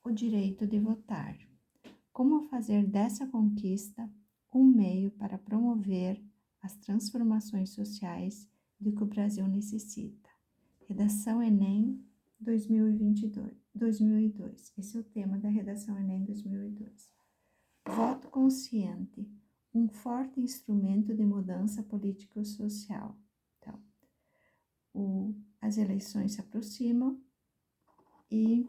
o direito de votar. Como fazer dessa conquista um meio para promover as transformações sociais de que o Brasil necessita. Redação Enem 2002. Esse é o tema da redação Enem 2002. Voto consciente, um forte instrumento de mudança político-social. Então, as eleições se aproximam e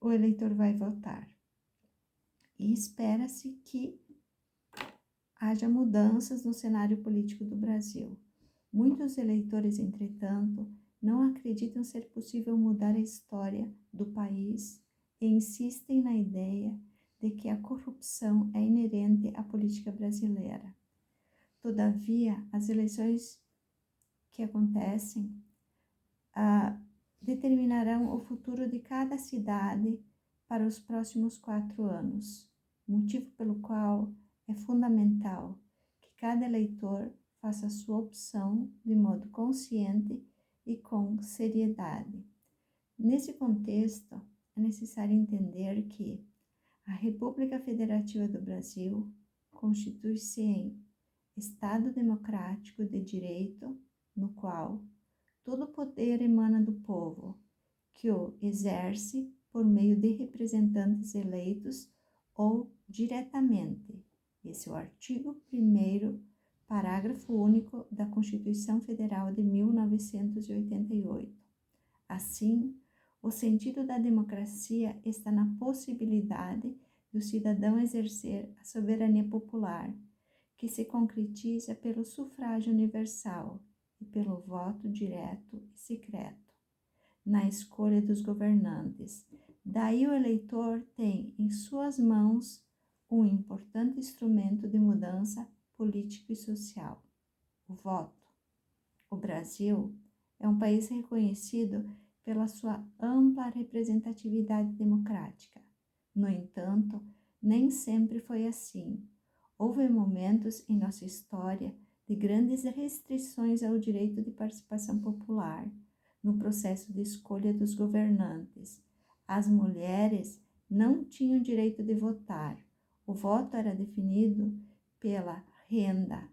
o eleitor vai votar. E espera-se que haja mudanças no cenário político do Brasil. Muitos eleitores, entretanto, não acreditam ser possível mudar a história do país e insistem na ideia de que a corrupção é inerente à política brasileira. Todavia, as eleições que acontecem determinarão o futuro de cada cidade para os próximos 4 anos, motivo pelo qual é fundamental que cada eleitor faça a sua opção de modo consciente e com seriedade. Nesse contexto, é necessário entender que a República Federativa do Brasil constitui-se em Estado democrático de direito, no qual todo o poder emana do povo, que o exerce por meio de representantes eleitos ou diretamente. Esse é o artigo 1º, parágrafo único da Constituição Federal de 1988. Assim, o sentido da democracia está na possibilidade do cidadão exercer a soberania popular, que se concretiza pelo sufrágio universal e pelo voto direto e secreto na escolha dos governantes. Daí o eleitor tem em suas mãos um importante instrumento de mudança político e social, o voto. O Brasil é um país reconhecido pela sua ampla representatividade democrática. No entanto, nem sempre foi assim. Houve momentos em nossa história de grandes restrições ao direito de participação popular no processo de escolha dos governantes. As mulheres não tinham direito de votar. O voto era definido pela renda,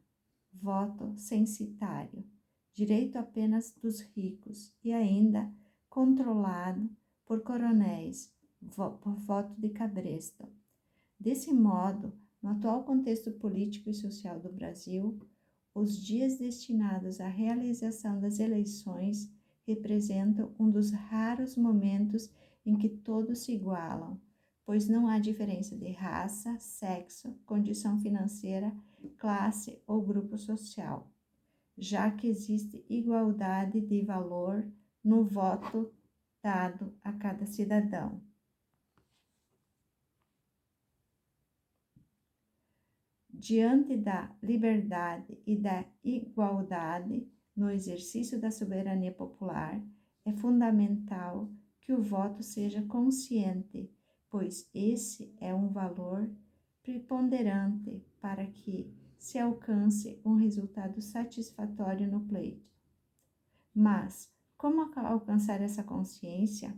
voto censitário, direito apenas dos ricos e ainda controlado por coronéis, por voto de cabresto. Desse modo, no atual contexto político e social do Brasil, os dias destinados à realização das eleições representam um dos raros momentos em que todos se igualam, pois não há diferença de raça, sexo, condição financeira, classe ou grupo social, já que existe igualdade de valor no voto dado a cada cidadão. Diante da liberdade e da igualdade no exercício da soberania popular, é fundamental que o voto seja consciente, pois esse é um valor preponderante para que se alcance um resultado satisfatório no pleito. Mas, como alcançar essa consciência?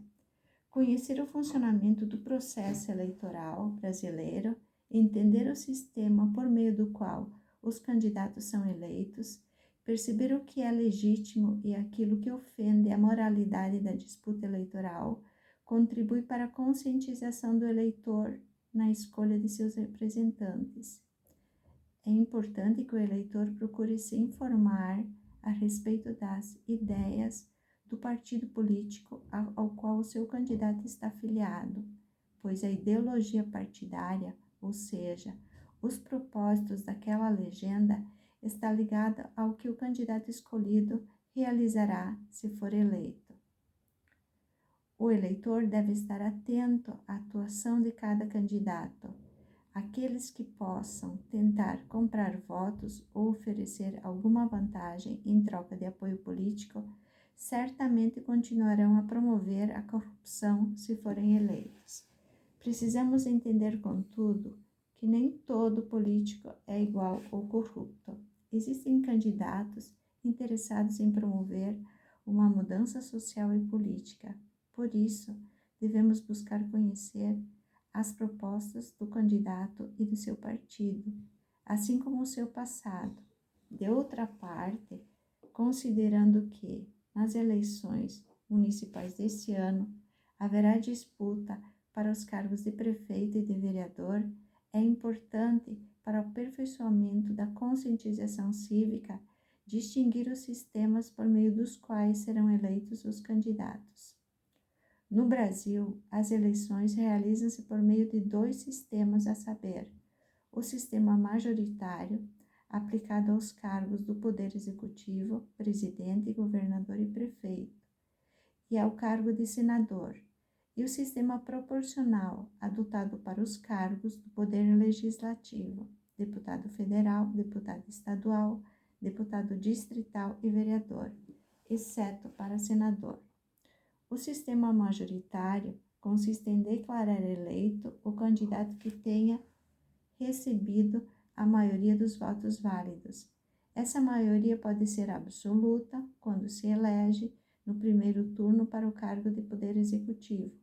Conhecer o funcionamento do processo eleitoral brasileiro, entender o sistema por meio do qual os candidatos são eleitos, perceber o que é legítimo e aquilo que ofende a moralidade da disputa eleitoral, contribui para a conscientização do eleitor na escolha de seus representantes. É importante que o eleitor procure se informar a respeito das ideias do partido político ao qual o seu candidato está afiliado, pois a ideologia partidária, ou seja, os propósitos daquela legenda, está ligada ao que o candidato escolhido realizará se for eleito. O eleitor deve estar atento à atuação de cada candidato. Aqueles que possam tentar comprar votos ou oferecer alguma vantagem em troca de apoio político, certamente continuarão a promover a corrupção se forem eleitos. Precisamos entender, contudo, que nem todo político é igual ou corrupto. Existem candidatos interessados em promover uma mudança social e política. Por isso, devemos buscar conhecer as propostas do candidato e do seu partido, assim como o seu passado. De outra parte, considerando que, nas eleições municipais deste ano, haverá disputa para os cargos de prefeito e de vereador, é importante, para o aperfeiçoamento da conscientização cívica, distinguir os sistemas por meio dos quais serão eleitos os candidatos. No Brasil, as eleições realizam-se por meio de 2 sistemas, a saber, o sistema majoritário, aplicado aos cargos do Poder Executivo, presidente, governador e prefeito, e ao cargo de senador, e o sistema proporcional, adotado para os cargos do Poder Legislativo, deputado federal, deputado estadual, deputado distrital e vereador, exceto para senador. O sistema majoritário consiste em declarar eleito o candidato que tenha recebido a maioria dos votos válidos. Essa maioria pode ser absoluta quando se elege no primeiro turno para o cargo de poder executivo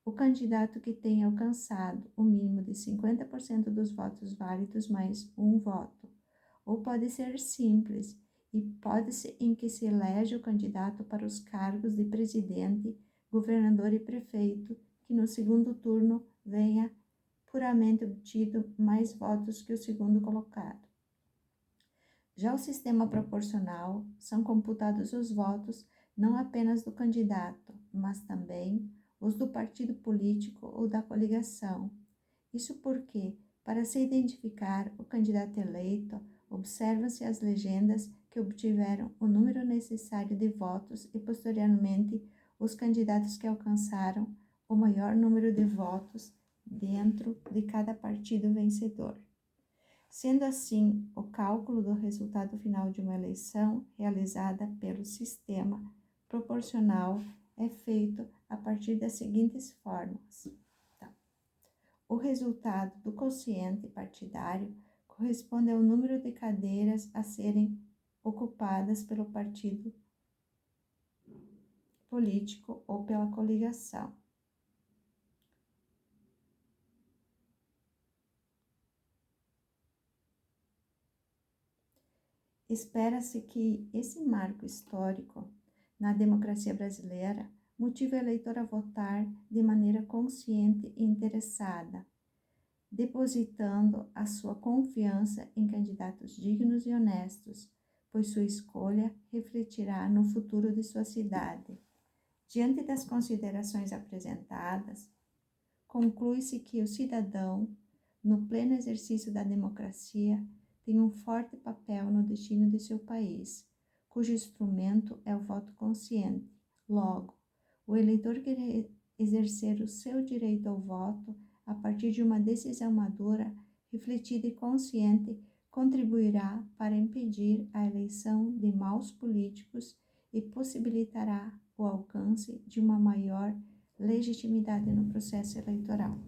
o candidato que tenha alcançado o mínimo de 50% dos votos válidos mais um voto, ou pode ser simples, hipótese em que se elege o candidato para os cargos de presidente, governador e prefeito, que no segundo turno venha puramente obtido mais votos que o segundo colocado. Já o sistema proporcional, são computados os votos não apenas do candidato, mas também os do partido político ou da coligação. Isso porque, para se identificar o candidato eleito, observam-se as legendas que obtiveram o número necessário de votos e, posteriormente, os candidatos que alcançaram o maior número de votos dentro de cada partido vencedor. Sendo assim, o cálculo do resultado final de uma eleição realizada pelo sistema proporcional é feito a partir das seguintes fórmulas. O resultado do quociente partidário corresponde ao número de cadeiras a serem ocupadas pelo partido político ou pela coligação. Espera-se que esse marco histórico na democracia brasileira motive o eleitor a votar de maneira consciente e interessada, depositando a sua confiança em candidatos dignos e honestos, pois sua escolha refletirá no futuro de sua cidade. Diante das considerações apresentadas, conclui-se que o cidadão, no pleno exercício da democracia, tem um forte papel no destino de seu país, cujo instrumento é o voto consciente. Logo, o eleitor que exercer o seu direito ao voto a partir de uma decisão madura, refletida e consciente, contribuirá para impedir a eleição de maus políticos e possibilitará o alcance de uma maior legitimidade no processo eleitoral.